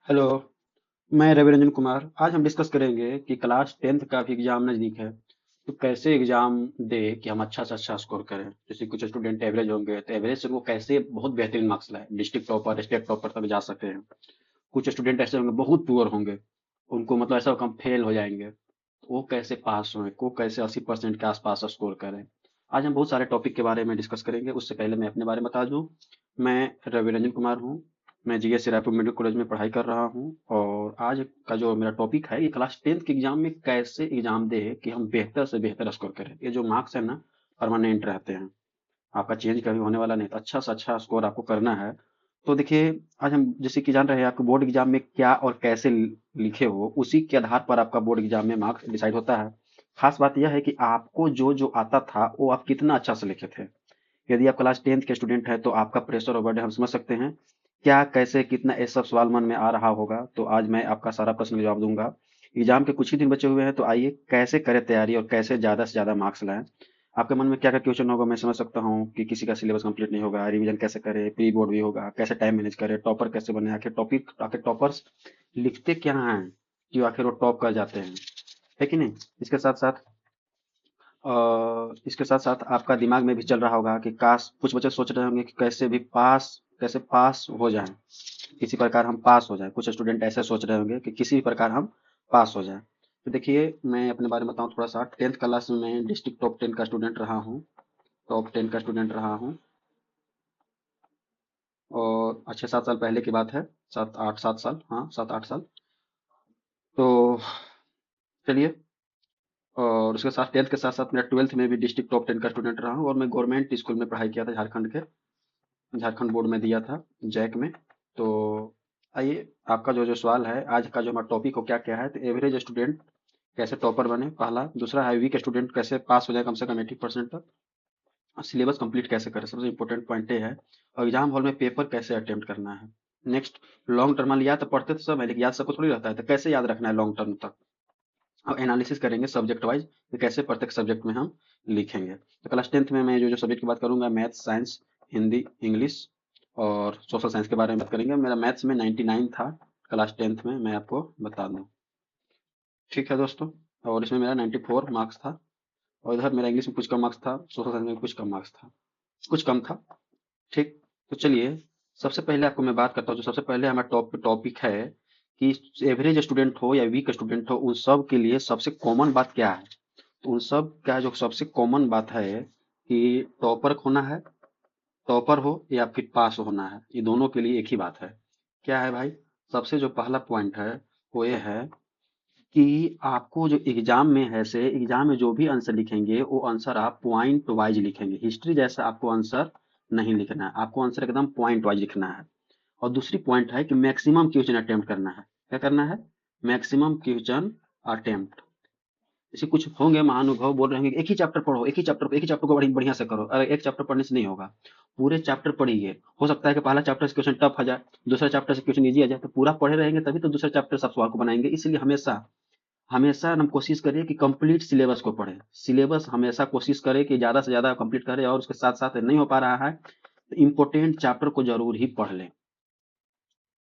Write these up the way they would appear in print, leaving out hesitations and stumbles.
Hello. मैं रवि रंजन कुमार। आज हम डिस्कस करेंगे कि क्लास टेंथ का भी एग्जाम नज़दीक है, तो कैसे एग्जाम दे कि हम अच्छा से अच्छा स्कोर करें। जैसे कुछ स्टूडेंट एवरेज होंगे तो एवरेज से वो कैसे बहुत बेहतरीन मार्क्स लाए, डिस्ट्रिक्ट टॉपर स्टेट टॉपर तक जा सकते हैं। कुछ स्टूडेंट ऐसे होंगे बहुत पुअर होंगे, उनको मतलब ऐसा होगा हम फेल हो जाएंगे, तो वो कैसे पास हों, वो कैसे 80% के आसपास स्कोर करें। आज हम बहुत सारे टॉपिक के बारे में डिस्कस करेंगे। उससे पहले मैं अपने बारे में बता दूं, मैं रवि रंजन कुमार हूँ। मैं जीएस रायपुर मेडिकल कॉलेज में पढ़ाई कर रहा हूँ, और आज का जो मेरा टॉपिक है कि क्लास टेंथ के एग्जाम में कैसे एग्जाम दे कि हम बेहतर से बेहतर स्कोर करें। ये जो मार्क्स है ना, परमानेंट रहते हैं, आपका चेंज कभी होने वाला नहीं। तो अच्छा से अच्छा स्कोर आपको करना है। तो देखिए, आज हम जैसे कि जान रहे हैं आपके बोर्ड एग्जाम में क्या और कैसे लिखे हो, उसी के आधार पर आपका बोर्ड एग्जाम में मार्क्स डिसाइड होता है। खास बात यह है कि आपको जो जो आता था वो आप कितना अच्छा से लिखे थे। यदि आप क्लास टेंथ के स्टूडेंट हैं तो आपका प्रेशर और बर्डन हम समझ सकते हैं। क्या कैसे कितना ये सब सवाल मन में आ रहा होगा, तो आज मैं आपका सारा प्रश्न का जवाब दूंगा। एग्जाम के कुछ ही दिन बचे हुए हैं, तो आइए कैसे करें तैयारी और कैसे ज़्यादा से ज़्यादा मार्क्स लाएं। आपके मन में क्या क्या क्वेश्चन होगा मैं समझ सकता हूँ कि किसी का सिलेबस कंप्लीट नहीं होगा, रिवीजन कैसे करें, प्री बोर्ड भी होगा, कैसे टाइम मैनेज करें, टॉपर कैसे बने, आखिर टॉपर्स लिखते क्या हैं कि आखिर वो टॉप कर जाते हैं, है कि नहीं। इसके साथ साथ इसके साथ साथ आपका दिमाग में भी चल रहा होगा कि काश, कुछ बच्चे सोच रहे होंगे कि कैसे पास हो जाएं, किसी प्रकार हम पास हो जाएं। कुछ स्टूडेंट ऐसे सोच रहे होंगे कि किसी भी प्रकार हम पास हो जाएं। तो देखिए, मैं अपने बारे में बताऊं थोड़ा सा। टेंथ क्लास में मैं डिस्ट्रिक्ट टॉप 10 का स्टूडेंट रहा हूं, टॉप 10 का स्टूडेंट रहा हूं। और अच्छे 7 साल पहले की बात है, 7 8 7 साल, हाँ 7 8 साल। तो चलिए, और उसके साथ टेंथ के साथ साथ मैं ट्वेल्थ में भी डिस्ट्रिक्ट टॉप 10 का स्टूडेंट रहा हूँ, और मैं गवर्नमेंट स्कूल में पढ़ाई किया था, झारखंड बोर्ड में दिया था, जैक में। तो आइए, आपका जो जो सवाल है, आज का जो हमारा टॉपिक हो क्या क्या है, तो एवरेज स्टूडेंट कैसे टॉपर बने, पहला। दूसरा है वीक स्टूडेंट कैसे पास हो जाए कम से कम 80% तक। और सिलेबस कंप्लीट कैसे करें, सबसे इंपॉर्टेंट पॉइंट ये है। और एग्जाम हॉल में पेपर कैसे अटेम्प्ट करना है। नेक्स्ट, लॉन्ग टर्म वाली याद तो पढ़ते तो सब है, लेकिन याद सबको थोड़ी रहता है, तो कैसे याद रखना है लॉन्ग टर्म तक। और एनालिसिस करेंगे सब्जेक्ट वाइज कि कैसे प्रत्येक सब्जेक्ट में हम लिखेंगे। तो क्लास टेंथ में मैं जो जो सब्जेक्ट की बात करूंगा, मैथ, साइंस, हिंदी, इंग्लिश और सोशल साइंस के बारे में बात करेंगे। मेरा मैथ्स में 99 था क्लास टेंथ में, मैं आपको बता दूं। ठीक है दोस्तों। और इसमें मेरा 94 मार्क्स था। और इधर मेरा इंग्लिश में कुछ कम मार्क्स था, सोशल साइंस में कुछ कम मार्क्स था, कुछ कम था। ठीक। तो चलिए, सबसे पहले आपको मैं बात करता हूँ। जो सबसे पहले हमारा टॉपिक है कि एवरेज स्टूडेंट हो या वीक स्टूडेंट हो, उन सब के लिए सबसे कॉमन बात क्या है। तो उन सब का जो सबसे कॉमन बात है कि टॉपर होना है, टॉपर हो या फिर पास होना है, ये दोनों के लिए एक ही बात है। क्या है भाई? सबसे जो पहला पॉइंट है वो ये है कि आपको जो एग्जाम में है, से एग्जाम में जो भी आंसर लिखेंगे वो आंसर आप पॉइंट वाइज लिखेंगे। हिस्ट्री जैसा आपको आंसर नहीं लिखना है, आपको आंसर एकदम पॉइंट वाइज लिखना है। और दूसरी पॉइंट है कि मैक्सिमम क्वेश्चन अटेम्प्ट करना है। क्या करना है? Maximum question attempt. जैसे कुछ होंगे महानुभाव बोल रहे होंगे एक ही चैप्टर पढ़ो, एक ही चैप्टर को बड़ी बढ़िया से करो। अरे एक चैप्टर पढ़ने से नहीं होगा, पूरे चैप्टर पढ़िए। हो सकता है कि पहला चैप्टर से क्वेश्चन टफ आ जाए, दूसरा चैप्टर से क्वेश्चन इजी आ जाए, तो पूरा पढ़े रहेंगे तभी तो दूसरे चैप्टर से आप सवाल को बनाएंगे। इसलिए हमेशा हमेशा हम कोशिश करिए कि कंप्लीट सिलेबस को पढ़ें। सिलेबस हमेशा कोशिश करें कि ज़्यादा से ज़्यादा कंप्लीट करें, और उसके साथ साथ नहीं हो पा रहा है तो इम्पोर्टेंट चैप्टर को जरूर ही पढ़ लें।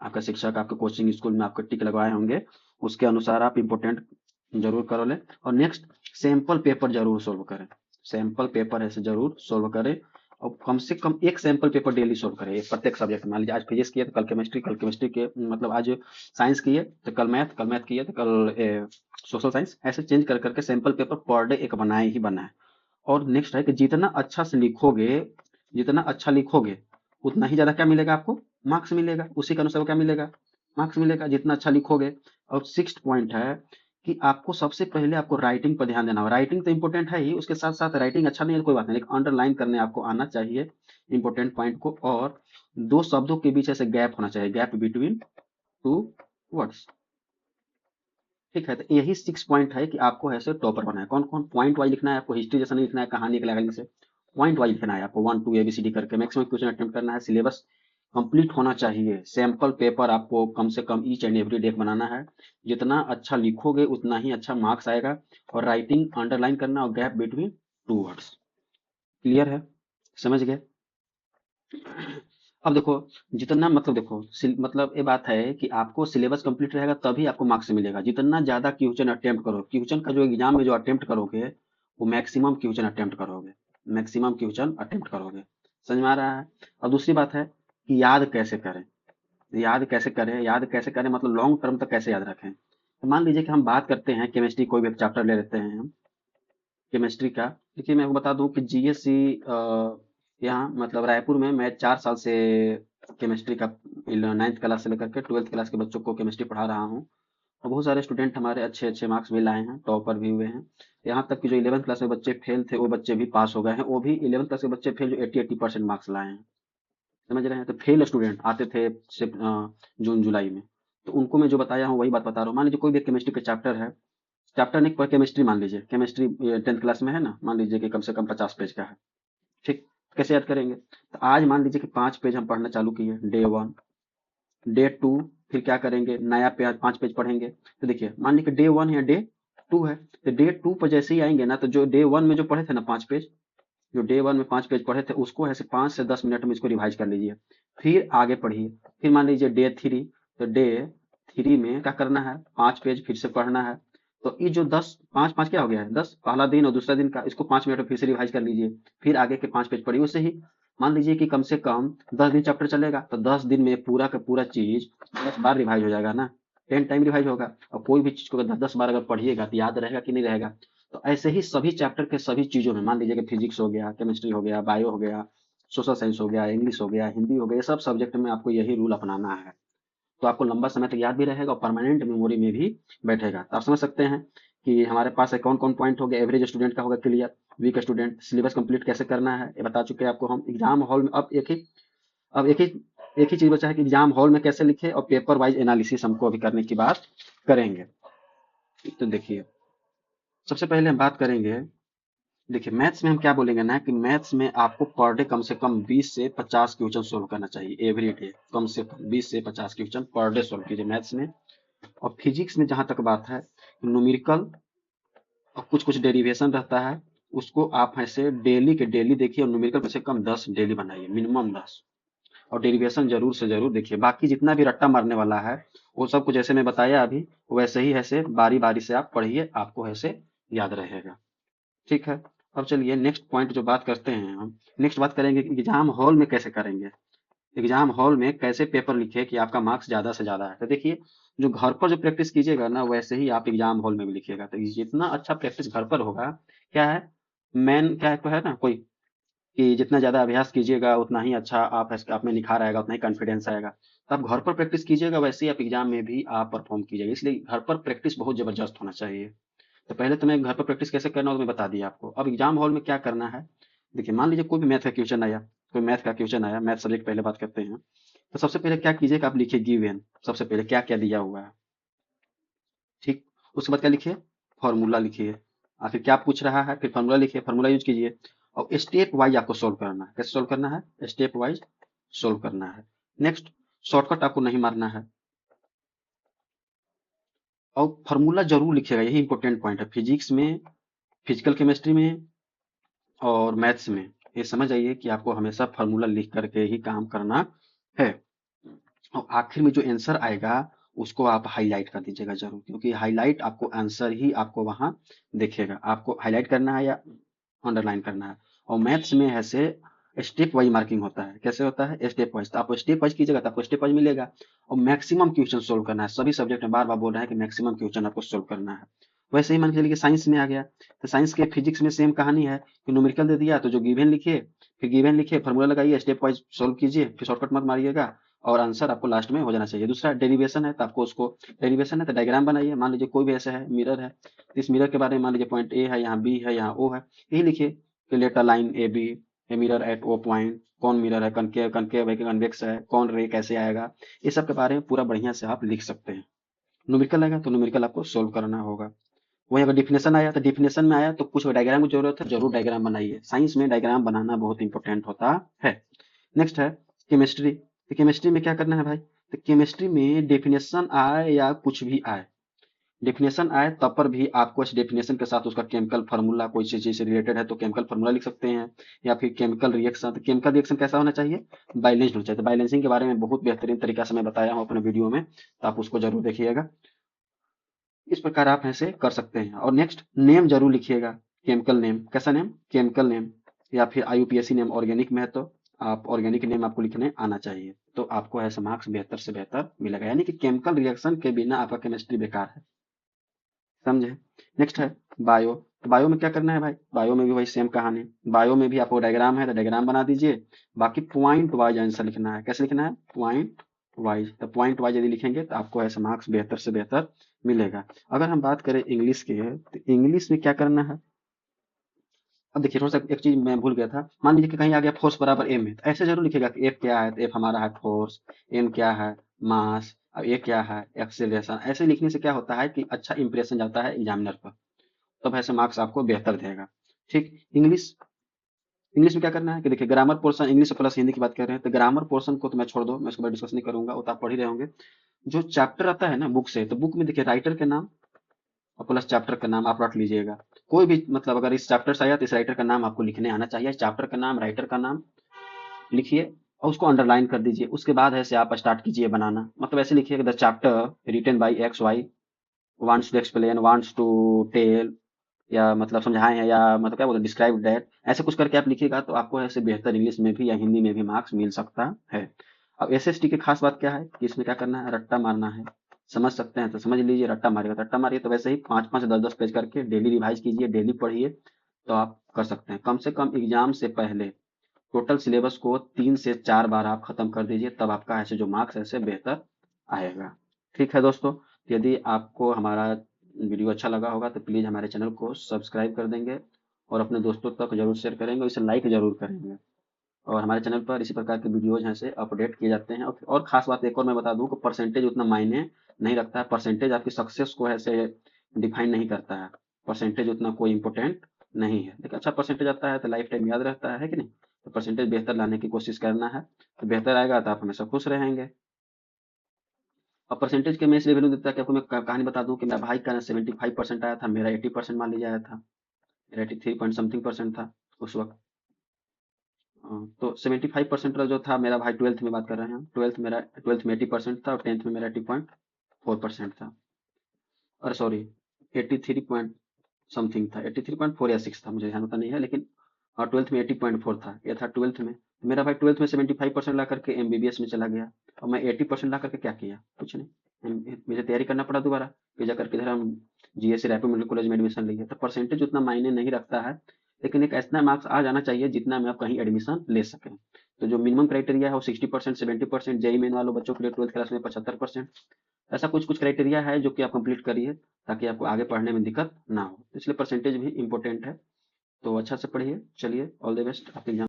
आपका शिक्षक आपके कोचिंग स्कूल में आपको टिक लगवाए होंगे, उसके अनुसार आप इम्पोर्टेंट जरूर कर लें। और नेक्स्ट, सैंपल पेपर जरूर सोल्व करें। सैंपल पेपर ऐसे जरूर सोल्व करें, और कम से कम एक सैंपल पेपर डेली सोल्व करें, ये प्रत्येक सब्जेक्ट। मान लीजिए आज फिजिक्स किए तो कल केमिस्ट्री, कल केमिस्ट्री के मतलब आज साइंस किए तो कल मैथ किए तो कल सोशल साइंस, ऐसे चेंज कर करके सैंपल पेपर पर डे एक बनाए ही बनाए। और नेक्स्ट है कि जितना अच्छा लिखोगे उतना ही ज्यादा क्या मिलेगा आपको, मार्क्स मिलेगा। उसी के अनुसार क्या मिलेगा, मार्क्स मिलेगा, जितना अच्छा लिखोगे। और सिक्स्थ पॉइंट है कि आपको सबसे पहले आपको राइटिंग पर ध्यान देना होगा। राइटिंग तो इंपॉर्टेंट है ही, उसके साथ साथ राइटिंग अच्छा नहीं है तो कोई बात नहीं, लेकिन अंडरलाइन करने आपको आना चाहिए इंपॉर्टेंट पॉइंट को। और दो शब्दों के बीच ऐसे गैप होना चाहिए, गैप बिटवीन टू वर्ड्स। ठीक है, तो यही 6 पॉइंट है कि आपको ऐसे टॉपर बनना है। कौन कौन पॉइंट वाइज लिखना है आपको, हिस्ट्री जैसा नहीं लिखना है, कहानी के लाइन से। पॉइंट वाइज लिखना है आपको, 1 2 ABCD करके मैक्सिमम क्वेश्चन अटेम्प्ट करना है। सिलेबस कंप्लीट होना चाहिए। सैंपल पेपर आपको कम से कम ईच एंड एवरी डे बनाना है। जितना अच्छा लिखोगे उतना ही अच्छा मार्क्स आएगा। और राइटिंग अंडरलाइन करना, और gap between two words. Clear है? समझ गए? अब देखो, जितना मतलब देखो मतलब ये बात है कि आपको सिलेबस कंप्लीट रहेगा तभी आपको मार्क्स मिलेगा। जितना ज्यादा क्वेश्चन अटेम्प्ट करो, क्वेश्चन का जो एग्जाम में जो अटेम्प्ट करोगे वो मैक्सिमम क्वेश्चन अटेम्प्ट करोगे, मैक्सिमम क्वेश्चन अटेम्प्ट करोगे। समझ में आ रहा है? और दूसरी बात है कि याद कैसे करें, याद कैसे करें, याद कैसे करें मतलब लॉन्ग टर्म तक कैसे याद रखें। तो मान लीजिए कि हम बात करते हैं केमिस्ट्री, कोई भी एक चैप्टर ले लेते हैं हम केमिस्ट्री का। देखिए मैं आपको बता दूं कि जीएससी यहाँ मतलब रायपुर में मैं 4 साल से केमिस्ट्री का 9th क्लास से लेकर के 12th क्लास के बच्चों को केमिस्ट्री पढ़ा रहा हूँ। और बहुत सारे स्टूडेंट हमारे अच्छे अच्छे मार्क्स भी लाए हैं, टॉपर भी हुए हैं। यहाँ तक कि जो 11th क्लास में बच्चे फेल थे वो बच्चे भी पास हो गए हैं, वो भी 11th क्लास के बच्चे फेल जो 80-80% मार्क्स लाए हैं। समझ रहे हैं? तो फेल स्टूडेंट आते थे जून जुलाई में, तो उनको मैं जो बताया हूँ वही बात बता रहा हूँ। मान लीजिए कोई भी केमिस्ट्री का चैप्टर है, चैप्टर नहीं, कोई केमिस्ट्री मान लीजिए, केमिस्ट्री 10th क्लास में है ना, मान लीजिए कि कम से कम 50 पेज का है। ठीक, कैसे याद करेंगे? तो आज मान लीजिए कि 5 पेज हम पढ़ना चालू किए, डे 1, डे 2, फिर क्या करेंगे, नया 5 पेज पढ़ेंगे। तो देखिए मान लीजिए कि डे 1 या डे 2 है, तो डे 2 पर जैसे ही आएंगे ना, तो जो डे 1 में जो पढ़े थे ना 5 पेज, जो डे 1 में 5 पेज पढ़े थे उसको ऐसे 5 से 10 मिनट में इसको रिवाइज कर लीजिए, फिर आगे पढ़िए। फिर मान लीजिए डे 3, तो डे 3 में क्या करना है, 5 पेज फिर से पढ़ना है। तो ये जो 10 5 5 क्या हो गया है, 10 पहला दिन और दूसरा दिन का, इसको 5 मिनट में फिर से रिवाइज कर लीजिए, फिर आगे के 5 पेज पढ़िए। उससे ही मान लीजिए कि कम से कम 10 दिन चैप्टर चलेगा, तो 10 दिन में पूरा का पूरा चीज 10 बार रिवाइज हो जाएगा ना, 10 टाइम रिवाइज होगा। और कोई भी चीज को 10 10 बार अगर पढ़िएगा तो याद रहेगा कि नहीं रहेगा? तो ऐसे ही सभी चैप्टर के सभी चीजों में, मान लीजिए कि फिजिक्स हो गया, केमिस्ट्री हो गया, बायो हो गया, सोशल साइंस हो गया, इंग्लिश हो गया, हिंदी हो गया, ये सब सब्जेक्ट में आपको यही रूल अपनाना है। तो आपको लंबा समय तक याद भी रहेगा और परमानेंट मेमोरी में भी बैठेगा। तो आप समझ सकते हैं कि हमारे पास कौन कौन पॉइंट हो गए। एवरेज स्टूडेंट का होगा clear, weak student, syllabus complete कैसे करना है ये बता चुके हैं आपको हम। एग्जाम हॉल में अब एक ही चीज बचा है कि एग्जाम हॉल में कैसे लिखे, और पेपर वाइज एनालिसिस हमको अभी करने की बात करेंगे। तो देखिए सबसे पहले हम बात करेंगे, देखिए मैथ्स में हम क्या बोलेंगे ना कि मैथ्स में आपको पर डे कम से कम 20 से 50 क्वेश्चन सोल्व करना चाहिए एवरी डे। कम से कम 20 से 50 क्वेश्चन पर डे सोल्व कीजिए मैथ्स में। और फिजिक्स में जहां तक बात है, न्यूमेरिकल और कुछ कुछ डेरिवेशन रहता है, उसको आप ऐसे डेली के डेली देखिए, और न्यूमेरिकल कम से कम 10 डेली बनाइए, मिनिमम 10। और डेरिवेशन जरूर से जरूर देखिए। बाकी जितना भी रट्टा मारने वाला है वो सब कुछ जैसे मैं बताया अभी वैसे ही ऐसे बारी बारी से आप पढ़िए, आपको ऐसे याद रहेगा। ठीक है। अब चलिए नेक्स्ट पॉइंट जो बात करते हैं हम, नेक्स्ट बात करेंगे कि एग्जाम हॉल में कैसे करेंगे, एग्जाम हॉल में कैसे पेपर लिखे कि आपका मार्क्स ज्यादा से ज्यादा है। तो देखिए जो घर पर जो प्रैक्टिस कीजिएगा ना वैसे ही आप एग्जाम हॉल में भी लिखिएगा। तो जितना अच्छा प्रैक्टिस घर पर होगा, क्या है, मेन क्या है, तो है ना कोई कि जितना ज्यादा अभ्यास कीजिएगा उतना ही अच्छा आप में निखार आएगा, उतना ही कॉन्फिडेंस आएगा। तो आप घर पर प्रैक्टिस कीजिएगा, वैसे ही आप एग्जाम में भी आप परफॉर्म कीजिएगा। इसलिए घर पर प्रैक्टिस बहुत जबरदस्त होना चाहिए। तो पहले तो मैं घर पर प्रैक्टिस कैसे करना है वो मैं बता दिया आपको। अब एग्जाम हॉल में क्या करना है, देखिए मान लीजिए कोई भी मैथ का क्वेश्चन आया, कोई मैथ का क्वेश्चन आया, मैथ सब्जेक्ट पहले बात करते हैं। तो सबसे पहले क्या कीजिएगा, आप लिखिए गिवन, सबसे पहले क्या क्या दिया हुआ है। ठीक, उसके बाद क्या लिखिए, फॉर्मूला लिखिए। आखिर क्या पूछ रहा है, फिर फॉर्मूला लिखिए, फॉर्मूला यूज कीजिए। और स्टेप वाइज आपको सोल्व करना है। कैसे सोल्व करना है, स्टेप वाइज सोल्व करना है। नेक्स्ट, शॉर्टकट आपको नहीं मारना है। और फॉर्मूला जरूर लिखिएगा, यही इंपॉर्टेंट पॉइंट है फिजिक्स में, फिजिकल केमिस्ट्री में और मैथ्स में। ये समझ आइए कि आपको हमेशा फार्मूला लिख करके ही काम करना है। और आखिर में जो आंसर आएगा उसको आप हाईलाइट कर दीजिएगा जरूर, क्योंकि हाईलाइट आपको आंसर ही आपको वहां दिखेगा। आपको हाईलाइट करना है या अंडरलाइन करना है। और मैथ्स में ऐसे स्टेप वाइज मार्किंग होता है। कैसे होता है, स्टेप वाइज। तो आप स्टेप वाइज कीजिएगा तो आपको स्टेप वाइज मिलेगा। और मैक्सिमम क्वेश्चन सोल्व करना है, सभी सब्जेक्ट में बार बार बोल रहे हैं कि मैक्सिमम क्वेश्चन आपको सोल्व करना है। वैसे ही मान के चलिए कि साइंस में आ गया, तो साइंस के फिजिक्स में सेम कहानी है कि न्यूमेरिकल दे दिया तो जो गिवन लिखिए, फिर गिवन लिखिए, फॉर्मूला लगाइए, स्टेप वाइज सोल्व कीजिए, फिर शॉर्टकट मत मारिएगा और आंसर आपको लास्ट में हो जाना चाहिए। दूसरा डेरिवेशन है, तो आपको उसको, डेरिवेशन है तो डायग्राम बनाइए। मान लीजिए कोई भी ऐसा है मिरर है, तो इस मिरर के बारे में मान लीजिए पॉइंट ए है, यहाँ बी है, यहाँ ओ है, यही लिखिए कि let a line A B a mirror at O point, कौन मिरर है, कनकेव कनकेव है कि कन्वेक्स है, कौन रे कैसे आएगा, ये सब के बारे में पूरा बढ़िया से आप लिख सकते हैं। न्यूमेरिकल आएगा तो न्यूमेरिकल आपको सोल्व करना होगा। वही अगर डिफिनेशन आया तो डिफिनेशन में आया तो कुछ डायग्राम की जरूरत है, जरूर डायग्राम बनाइए। साइंस में डायग्राम बनाना बहुत इंपॉर्टेंट होता है। नेक्स्ट है केमिस्ट्री। तो केमिस्ट्री में क्या करना है भाई, तो केमिस्ट्री में डेफिनेशन आए या कुछ भी आए, डेफिनेशन आए तब पर भी आपको इस डेफिनेशन के साथ उसका केमिकल फार्मूला कोई चीज से रिलेटेड है तो केमिकल फार्मूला लिख सकते हैं, या फिर केमिकल रिएक्शन। तो केमिकल रिएक्शन कैसा होना चाहिए, बैलेंस्ड होना चाहिए। तो बैलेंसिंग के बारे में बहुत बेहतरीन तरीका से मैं बताया हूँ अपने वीडियो में, तो आप उसको जरूर देखिएगा। इस प्रकार आप ऐसे कर सकते हैं। और नेक्स्ट नेम जरूर लिखिएगा, केमिकल नेम। कैसा नेम, केमिकल नेम, या फिर IUPAC नेम ऑर्गेनिक में है तो आप ऑर्गेनिक नेम आपको लिखने आना चाहिए, तो आपको ऐसे मार्क्स बेहतर से बेहतर मिलेगा। यानी कि केमिकल रिएक्शन के बिना आपका केमिस्ट्री बेकार है, समझे। नेक्स्ट है बायो। तो बायो में क्या करना है भाई, बायो में भी वही सेम कहानी। बायो में भी आपको डायग्राम है तो डायग्राम बना दीजिए, बाकी पॉइंट वाइज आंसर लिखना है। कैसे लिखना है, पॉइंट वाइज। तो पॉइंट वाइज यदि लिखेंगे तो आपको ऐसे मार्क्स बेहतर से बेहतर मिलेगा। अगर हम बात करें इंग्लिश की है, तो इंग्लिश में क्या करना है। अब देखिए थोड़ा सा एक चीज मैं भूल गया था, मान लीजिए कि कहीं आ गया फोर्स बराबर एम है, तो ऐसे जरूर लिखेगा कि एफ क्या है, तो एफ हमारा है फोर्स, एम क्या है मास, अब ए क्या है एक्सेलरेशन। ऐसे लिखने से क्या होता है कि अच्छा इंप्रेशन जाता है एग्जामिनर पर, तब ऐसे मार्क्स आपको बेहतर देगा। ठीक। इंग्लिश, इंग्लिश में क्या करना है कि देखिए grammar portion, English plus Hindi की बात कर रहे हैं तो ग्रामर पोर्शन को तो मैं छोड़ दो, मैं उसके बाद डिस्कस नहीं करूंगा, वो तो आप पढ़ ही रहे होंगे। जो चैप्टर आता है ना बुक से, तो बुक में देखिए राइटर के नाम और प्लस चैप्टर का नाम आप रख लीजिएगा। कोई भी मतलब अगर इस चैप्टर से आया तो इस राइटर का नाम आपको लिखने आना चाहिए। चैप्टर का नाम, राइटर का नाम लिखिए और उसको अंडरलाइन कर दीजिए। उसके बाद ऐसे आप स्टार्ट कीजिए बनाना, मतलब ऐसे लिखिए the chapter written by X Y wants to explain, wants to tell, या मतलब समझाएं हैं, या मतलब क्या बोलते डिस्क्राइब दैट, ऐसे कुछ करके आप लिखिएगा तो आपको ऐसे बेहतर इंग्लिश में भी या हिंदी में भी मार्क्स मिल सकता है। अब SST की खास बात क्या है कि इसमें क्या करना है, रट्टा मारना है। समझ सकते हैं तो समझ लीजिए, रट्टा मारिएगा तो रट्टा मारिए। तो वैसे ही 5-5 10-10 पेज करके डेली रिवाइज कीजिए, डेली पढ़िए, तो आप कर सकते हैं। कम से कम एग्जाम से पहले टोटल सिलेबस को 3 से 4 बार आप खत्म कर दीजिए, तब आपका ऐसे जो मार्क्स ऐसे बेहतर आएगा। ठीक है दोस्तों, यदि आपको हमारा वीडियो अच्छा लगा होगा तो प्लीज़ हमारे चैनल को सब्सक्राइब कर देंगे और अपने दोस्तों तक जरूर शेयर करेंगे, इसे लाइक जरूर करेंगे। और हमारे चैनल पर इसी प्रकार के वीडियोज हैं से अपडेट किए जाते हैं। और खास बात एक और मैं बता दूं कि परसेंटेज उतना मायने नहीं रखता है। परसेंटेज आपकी सक्सेस को ऐसे डिफाइन नहीं करता है, परसेंटेज उतना कोई इंपॉर्टेंट नहीं है। लेकिन अच्छा परसेंटेज आता है तो लाइफ टाइम याद रहता है कि नहीं। तो परसेंटेज बेहतर लाने की कोशिश करना है, तो बेहतर आएगा तो आप हमेशा खुश रहेंगे। और परसेंटेज के मैं इसलिए वैल्यू देता है कि आपको मैं कहानी बता दूं कि मेरा भाई का 75% आया था, मेरा 80% मान लीजिए आया था, मेरा 83 पॉइंट समथिंग परसेंट था उस वक्त। तो 75% जो था मेरा भाई, ट्वेल्थ में बात कर रहे हैं, ट्वेल्थ में 80% था और टेंथ में मेरा 80.4% था। अरे सॉरी, 83 पॉइंट समथिंग था, 83.4 या 6 था, मुझे ध्यान होता नहीं है, लेकिन और ट्वेल्थ में 80.4 था, ये था ट्वेल्थ में। तो मेरा भाई ट्वेल्थ में 75% ला करके MBBS में चला गया और मैं 80% ला करके क्या किया, कुछ नहीं। मुझे तैयारी करना पड़ा दोबारा, फिर जा करके इधर हम GSC रायपुर मेडिकल कॉलेज में एडमिशन लिए। तो परसेंटेज उतना मायने नहीं रखता है, लेकिन एक ऐसा मार्क्स आ जाना चाहिए जितना में आप कहीं एडमिशन ले सकें। तो जो मिनिमम क्राइटेरिया है वो 60%, 70%, जेई मेन वालों बच्चों के लिए ट्वेल्थ क्लास में 75%, ऐसा कुछ कुछ क्राइटेरिया है जो कि आप कंप्लीट करिए ताकि आपको आगे पढ़ने में दिक्कत ना हो। इसलिए परसेंटेज भी इंपॉर्टेंट है। तो अच्छा से पढ़िए। चलिए, ऑल द बेस्ट आपके एग्जाम।